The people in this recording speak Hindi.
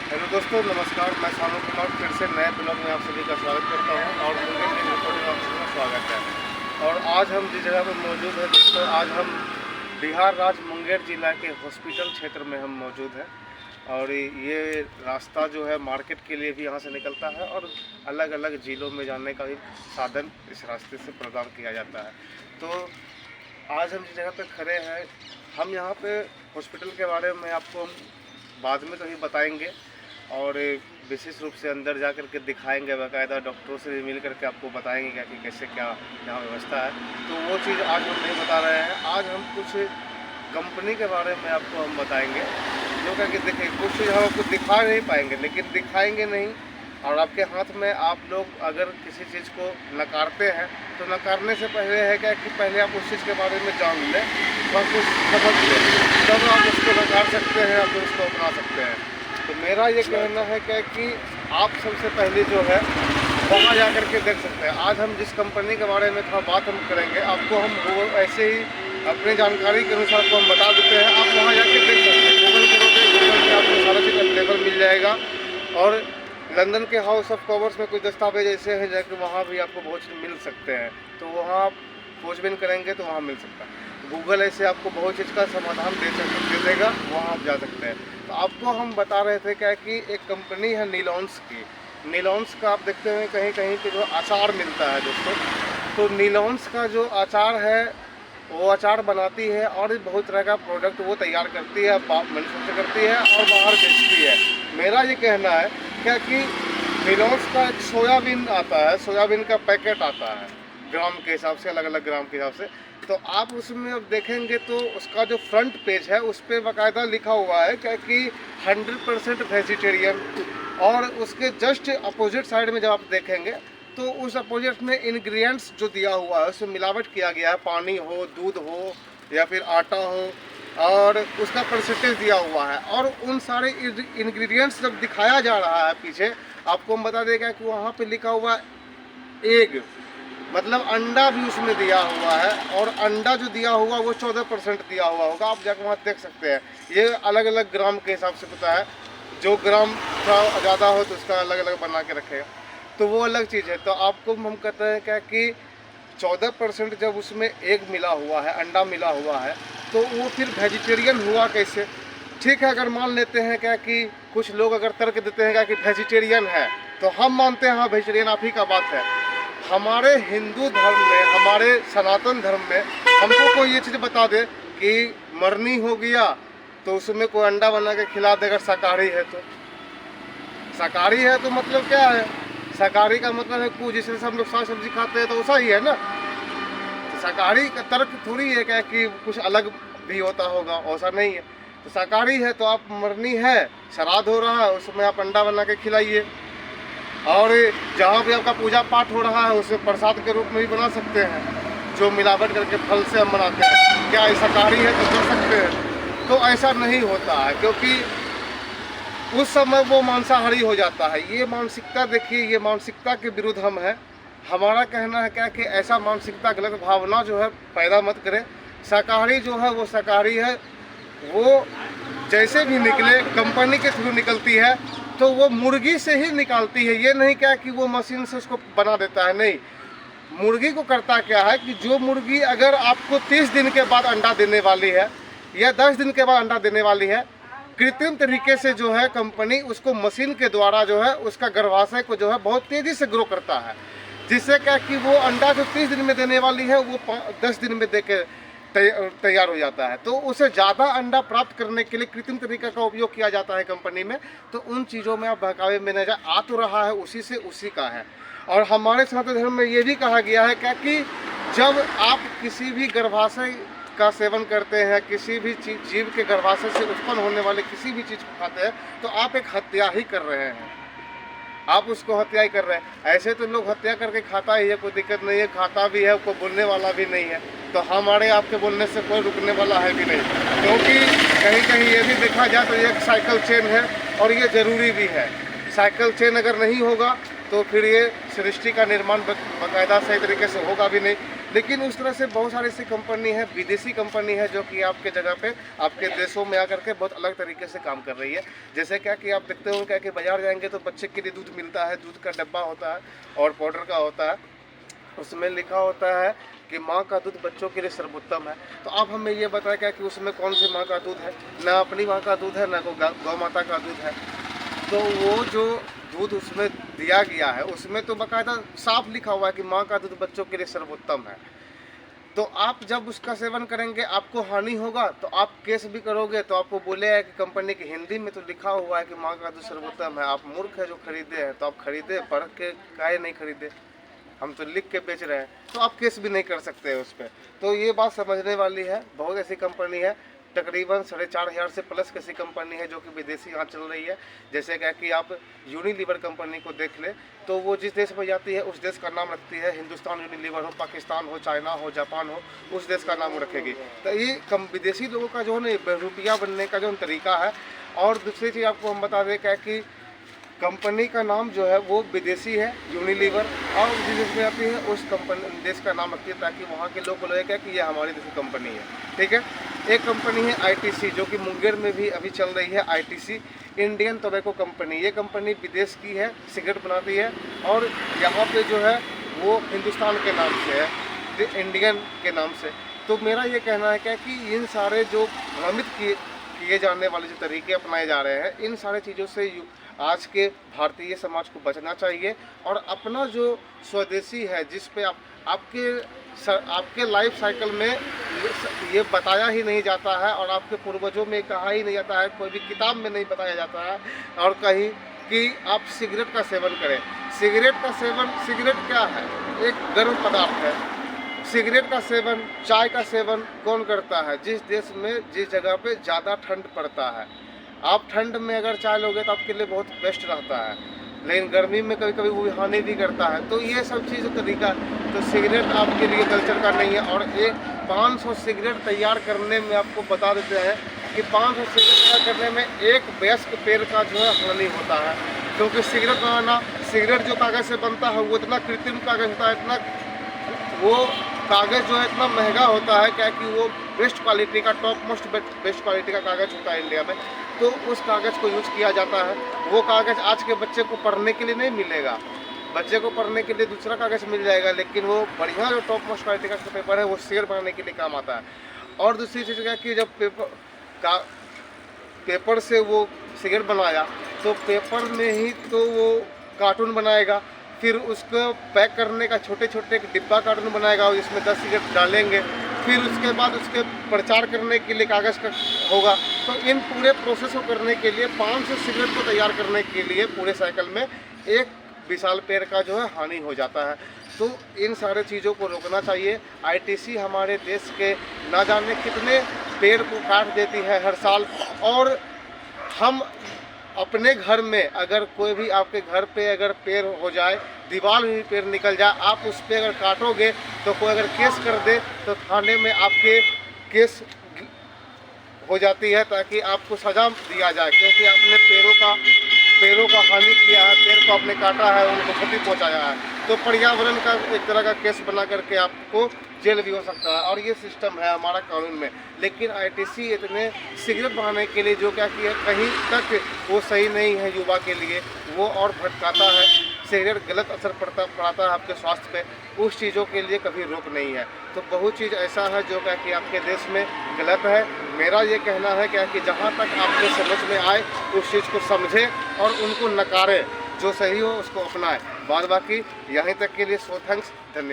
हेलो दोस्तों, नमस्कार। मैं सानू कुमार फिर से नए ब्लॉग में आप सभी का स्वागत करता हूं और मुंगेर की रिपोर्टिंग में आप सभी का स्वागत है। और आज हम जिस जगह पर मौजूद हैं दोस्तों, आज हम बिहार राज्य मुंगेर जिला के हॉस्पिटल क्षेत्र में हम मौजूद हैं। और ये रास्ता जो है मार्केट के लिए भी यहाँ से निकलता है और अलग अलग ज़िलों में जाने का भी साधन इस रास्ते से प्रदान किया जाता है। तो आज हम जिस जगह पर खड़े हैं, हम यहाँ पे हॉस्पिटल के बारे में आपको बाद में तो ही बताएंगे और विशेष रूप से अंदर जा कर के दिखाएंगे, बाकायदा डॉक्टरों से भी मिल करके आपको बताएंगे क्या कि कैसे क्या यहाँ व्यवस्था है। तो वो चीज़ आज हम नहीं बता रहे हैं। आज हम कुछ कंपनी के बारे में आपको हम बताएंगे, जो कि देखिए कुछ चीज़ हम आपको दिखा नहीं पाएंगे, लेकिन दिखाएंगे नहीं। और आपके हाथ में आप लोग अगर किसी चीज़ को नकारते हैं तो नकारने से पहले है क्या कि पहले आप उस चीज़ के बारे में जान लें और कुछ समझ लें, तब आप उसको नकार सकते हैं, आप उसको अपना सकते हैं। तो मेरा ये कहना है क्या कि आप सबसे पहले जो है वहाँ जा कर के देख सकते हैं। आज हम जिस कंपनी के बारे में थोड़ा बात हम करेंगे, आपको हम वो ऐसे ही अपनी जानकारी के अनुसार को हम बता देते हैं। आप वहाँ जाके देख सकते हैं, गूगल करोगे, गूगल पे आपको सारा चीज़ अवेलेबल मिल जाएगा। और लंदन के हाउस ऑफ कॉमर्स में कुछ दस्तावेज ऐसे हैं जाके वहाँ भी आपको बहुत चीज़ मिल सकते हैं। तो वहाँ आप खोजबीन करेंगे तो वहाँ मिल सकता है। गूगल ऐसे आपको बहुत चीज़ का समाधान दे देगा, वहाँ आप जा सकते हैं। तो आपको हम बता रहे थे क्या कि एक कंपनी है नीलॉन्स की। नीलॉन्स का आप देखते हैं कहीं कहीं पे जो अचार मिलता है दोस्तों, तो नीलॉन्स का जो अचार है वो अचार बनाती है और बहुत तरह का प्रोडक्ट वो तैयार करती है, मैन्युफैक्चर करती है और बाहर बेचती है। मेरा ये कहना है क्या कि नीलॉन्स का एक सोयाबीन आता है, सोयाबीन का पैकेट आता है ग्राम के हिसाब से, अलग अलग ग्राम के हिसाब से। तो आप उसमें अब देखेंगे तो उसका जो फ्रंट पेज है उस पर बाकायदा लिखा हुआ है क्या कि 100% वेजिटेरियन। और उसके जस्ट अपोजिट साइड में जब आप देखेंगे तो उस अपोजिट में इंग्रेडिएंट्स जो दिया हुआ है उसमें मिलावट किया गया है, पानी हो, दूध हो या फिर आटा हो, और उसका परसेंटेज दिया हुआ है। और उन सारे इंग्रेडिएंट्स जब दिखाया जा रहा है पीछे, आपको हम बता देगा कि वहाँ पे लिखा हुआ एग, मतलब अंडा भी उसमें दिया हुआ है। और अंडा जो दिया हुआ वो 14% दिया हुआ होगा, आप जाकर वहाँ देख सकते हैं। ये अलग अलग ग्राम के हिसाब से पता है, जो ग्राम थोड़ा ज़्यादा हो तो उसका अलग अलग बना के रखेगा, तो वो अलग चीज़ है। तो आपको हम कहते हैं क्या कि 14% जब उसमें एग मिला हुआ है, अंडा मिला हुआ है, तो वो फिर वेजिटेरियन हुआ कैसे? ठीक है, अगर मान लेते हैं क्या कि कुछ लोग अगर तर्क देते हैं क्या कि वेजिटेरियन है, तो हम मानते हैं हाँ वेजिटेरियन आप ही का बात है। हमारे हिंदू धर्म में, हमारे सनातन धर्म में हमको कोई ये चीज़ बता दे कि मरनी हो गया तो उसमें कोई अंडा बना के खिला दे। अगर शाकाहारी है तो शाकाहारी है तो मतलब क्या है? शाकाहारी का मतलब है कुछ जिससे हम लोग साग सब्जी खाते हैं तो वैसा ही है ना। तो शाकाहारी का तर्क थोड़ी है क्या कि कुछ अलग भी होता होगा, ऐसा नहीं है। तो शाकाहारी है तो आप मरनी है, श्राद्ध हो रहा है, उसमें आप अंडा बना के खिलाइए। और जहाँ भी आपका पूजा पाठ हो रहा है उसे प्रसाद के रूप में भी बना सकते हैं, जो मिलावट करके फल से हम बनाते हैं। क्या ऐसा शाकाहारी है तो कर सकते हैं? तो ऐसा नहीं होता है, क्योंकि उस समय वो मांसाहारी हो जाता है। ये मानसिकता देखिए, ये मानसिकता के विरुद्ध हम हैं। हमारा कहना है क्या कि ऐसा मानसिकता, गलत भावना जो है पैदा मत करें। शाकाहारी जो है वो शाकाहारी है, वो जैसे भी निकले कंपनी के थ्रू निकलती है तो वो मुर्गी से ही निकालती है। ये नहीं क्या कि वो मशीन से उसको बना देता है, नहीं। मुर्गी को करता क्या है कि जो मुर्गी अगर आपको 30 दिन के बाद अंडा देने वाली है या 10 दिन के बाद अंडा देने वाली है, कृत्रिम तरीके से जो है कंपनी उसको मशीन के द्वारा जो है उसका गर्भाशय को जो है बहुत तेज़ी से ग्रो करता है, जिससे क्या कि वो अंडा जो 30 दिन में देने वाली है वो 10 दिन में दे के तैयार हो जाता है। तो उसे ज़्यादा अंडा प्राप्त करने के लिए कृत्रिम तरीका का उपयोग किया जाता है कंपनी में। तो उन चीज़ों में आप बहकावे में न जाए, आ तो रहा है उसी से उसी का है। और हमारे सनातन धर्म में ये भी कहा गया है क्या कि जब आप किसी भी गर्भाशय का सेवन करते हैं, किसी भी जीव के गर्भाशय से उत्पन्न होने वाले किसी भी चीज़ को खाते हैं, तो आप एक हत्या ही कर रहे हैं, आप उसको हत्या ही कर रहे हैं। ऐसे तो लोग हत्या करके खाता ही है, कोई दिक्कत नहीं है, खाता भी है, कोई बोलने वाला भी नहीं है। तो हमारे आपके बोलने से कोई रुकने वाला है भी नहीं, क्योंकि कहीं कहीं ये भी देखा जाए तो ये एक साइकिल चेन है और ये ज़रूरी भी है। साइकिल चेन अगर नहीं होगा तो फिर ये सृष्टि का निर्माण बाकायदा सही तरीके से होगा भी नहीं। लेकिन उस तरह से बहुत सारी ऐसी कंपनी है, विदेशी कंपनी है, जो कि आपके जगह पे आपके देशों में आकर के बहुत अलग तरीके से काम कर रही है। जैसे क्या कि आप देखते हो क्या कि बाज़ार जाएंगे तो बच्चे के लिए दूध मिलता है, दूध का डब्बा होता है और पाउडर का होता है, उसमें लिखा होता है कि माँ का दूध बच्चों के लिए सर्वोत्तम है। तो आप हमें ये बताएं क्या कि उसमें कौन सी माँ का दूध है? ना अपनी माँ का दूध है, ना को गौ माता का दूध है। तो वो जो दूध उसमें दिया गया है उसमें तो बाकायदा साफ लिखा हुआ है कि माँ का दूध बच्चों के लिए सर्वोत्तम है। तो आप जब उसका सेवन करेंगे आपको हानि होगा, तो आप केस भी करोगे तो आपको बोलेगा कि कंपनी की हिंदी में तो लिखा हुआ है कि माँ का दूध सर्वोत्तम है, आप मूर्ख है जो खरीदे हैं। तो आप खरीदे, पढ़ के काहे नहीं खरीदे? हम तो लिख के बेच रहे हैं, तो आप केस भी नहीं कर सकते हैं उस पर। तो ये बात समझने वाली है। बहुत ऐसी कंपनी है, तकरीबन 4,500 से प्लस कैसी कंपनी है जो कि विदेशी यहाँ चल रही है। जैसे क्या कि आप यूनिलीवर कंपनी को देख ले, तो वो जिस देश में जाती है उस देश का नाम रखती है। हिंदुस्तान यूनिलीवर हो, पाकिस्तान हो, चाइना हो, जापान हो, उस देश का नाम रखेगी। तो ये विदेशी लोगों का जो है ना रुपया बनने का जो तरीका है। और दूसरी चीज़ आपको हम बता दें क्या कि कंपनी का नाम जो है वो विदेशी है, यूनिलीवर, और जिस देश में आती है उस कंपनी देश का नाम रखती है ताकि वहाँ के लोग को लगे क्या कि ये हमारी देश की कंपनी है। ठीक है। एक कंपनी है आईटीसी, जो कि मुंगेर में भी अभी चल रही है। आईटीसी इंडियन टोबैको कंपनी, ये कंपनी विदेश की है, सिगरेट बनाती है और यहाँ पे जो है वो हिंदुस्तान के नाम से है, इंडियन के नाम से। तो मेरा ये कहना है क्या कि इन सारे जो भ्रमित किए जाने वाले जो तरीके अपनाए जा रहे हैं, इन सारे चीज़ों से आज के भारतीय समाज को बचना चाहिए। और अपना जो स्वदेशी है, जिस पे आपके लाइफ साइकिल में ये बताया ही नहीं जाता है और आपके पूर्वजों में कहा ही नहीं जाता है, कोई भी किताब में नहीं बताया जाता है, और कहीं कि आप सिगरेट का सेवन करें। सिगरेट क्या है? एक गर्म पदार्थ है। सिगरेट का सेवन, चाय का सेवन कौन करता है? जिस देश में, जिस जगह पे ज़्यादा ठंड पड़ता है। आप ठंड में अगर चाय लोगे तो आपके लिए बहुत बेस्ट रहता है, लेकिन गर्मी में कभी कभी वो हानि भी करता है। तो ये सब चीज़ तरीका, तो सिगरेट आपके लिए कल्चर का नहीं है। और एक 500 सिगरेट तैयार करने में आपको बता देते हैं कि 500 सिगरेट तैयार करने में एक वयस्क पेड़ का जो है हानि होता है। क्योंकि सिगरेट बनाना, सिगरेट जो कागज़ से बनता है वो इतना कृत्रिम कागज़ होता है, इतना वो कागज़ जो है इतना महंगा होता है क्या कि वो बेस्ट क्वालिटी का, टॉप मोस्ट बेस्ट क्वालिटी का कागज़ होता है इंडिया में। तो उस कागज़ को यूज़ किया जाता है। वो कागज़ आज के बच्चे को पढ़ने के लिए नहीं मिलेगा, बच्चे को पढ़ने के लिए दूसरा कागज़ मिल जाएगा, लेकिन वो बढ़िया जो टॉप मोस्ट क्वालिटी का पेपर है वो सिगरेट बनाने के लिए काम आता है। और दूसरी चीज़ क्या कि जब पेपर से वो सिगरेट बनाया तो पेपर में ही तो वो कार्टून बनाएगा, फिर उसको पैक करने का छोटे छोटे एक डिब्बा कार्टून बनाएगा, जिसमें 10 सिगरेट डालेंगे, फिर उसके बाद उसके प्रचार करने के लिए कागज़ का होगा। तो इन पूरे प्रोसेस को करने के लिए 500 सिगरेट को तैयार करने के लिए पूरे साइकिल में एक विशाल पेड़ का जो है हानि हो जाता है। तो इन सारे चीज़ों को रोकना चाहिए। आईटीसी हमारे देश के ना जाने कितने पेड़ को काट देती है हर साल। और हम अपने घर में अगर कोई भी आपके घर पे अगर पेड़ हो जाए, दीवार में भी पेड़ निकल जाए, आप उस पर अगर काटोगे तो कोई अगर केस कर दे तो थाने में आपके केस हो जाती है ताकि आपको सज़ा दिया जाए, क्योंकि आपने पेड़ों का हानि किया है, पेड़ को आपने काटा है, उनको क्षति पहुंचाया है। तो पर्यावरण का एक तरह का केस बना करके आपको जेल भी हो सकता है। और ये सिस्टम है हमारा कानून में। लेकिन आईटीसी इतने सिगरेट बनाने के लिए जो क्या किया, कहीं तक वो सही नहीं है युवा के लिए, वो और भटकाता है। सिगरेट गलत असर पड़ता है आपके स्वास्थ्य पे, उस चीज़ों के लिए कभी रोक नहीं है। तो बहुत चीज़ ऐसा है जो क्या कि आपके देश में गलत है। मेरा ये कहना है क्या कि जहाँ तक आपको समझ में आए उस चीज़ को समझें और उनको नकारें, जो सही हो उसको अपनाएं। बाद बाकी यहीं तक के लिए सो थैंक्स, धन्यवाद।